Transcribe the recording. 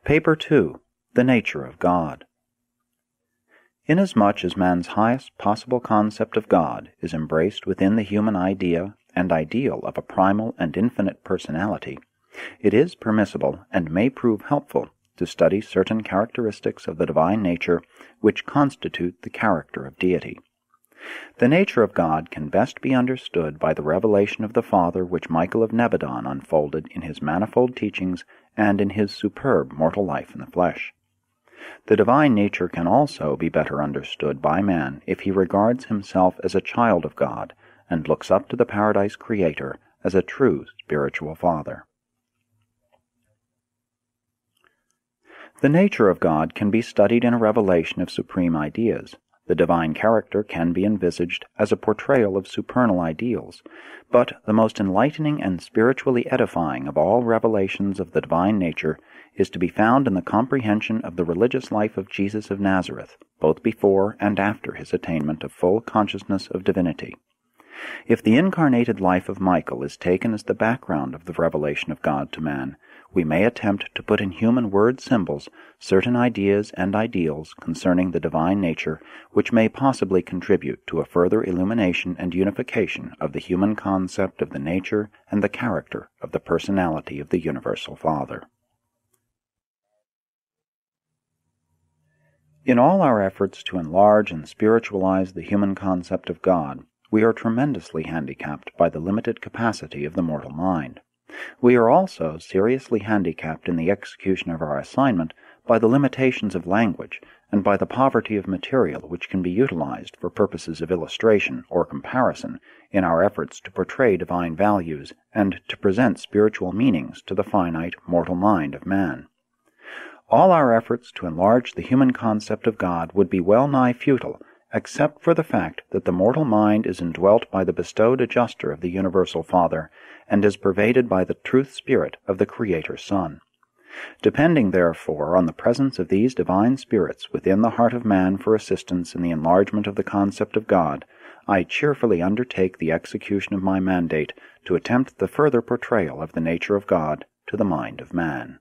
Paper 2. The Nature of God. Inasmuch as man's highest possible concept of God is embraced within the human idea and ideal of a primal and infinite personality, it is permissible and may prove helpful to study certain characteristics of the divine nature which constitute the character of deity. The nature of God can best be understood by the revelation of the Father which Michael of Nebadon unfolded in his manifold teachings and in his superb mortal life in the flesh. The divine nature can also be better understood by man if he regards himself as a child of God and looks up to the Paradise Creator as a true spiritual Father. The nature of God can be studied in a revelation of supreme ideas. The divine character can be envisaged as a portrayal of supernal ideals, but the most enlightening and spiritually edifying of all revelations of the divine nature is to be found in the comprehension of the religious life of Jesus of Nazareth, both before and after his attainment of full consciousness of divinity. If the incarnated life of Michael is taken as the background of the revelation of God to man, we may attempt to put in human word symbols certain ideas and ideals concerning the divine nature which may possibly contribute to a further illumination and unification of the human concept of the nature and the character of the personality of the Universal Father. In all our efforts to enlarge and spiritualize the human concept of God, we are tremendously handicapped by the limited capacity of the mortal mind. We are also seriously handicapped in the execution of our assignment by the limitations of language and by the poverty of material which can be utilized for purposes of illustration or comparison in our efforts to portray divine values and to present spiritual meanings to the finite mortal mind of man. All our efforts to enlarge the human concept of God would be well nigh futile, except for the fact that the mortal mind is indwelt by the bestowed adjuster of the Universal Father, and is pervaded by the truth spirit of the Creator Son. Depending, therefore, on the presence of these divine spirits within the heart of man for assistance in the enlargement of the concept of God, I cheerfully undertake the execution of my mandate to attempt the further portrayal of the nature of God to the mind of man.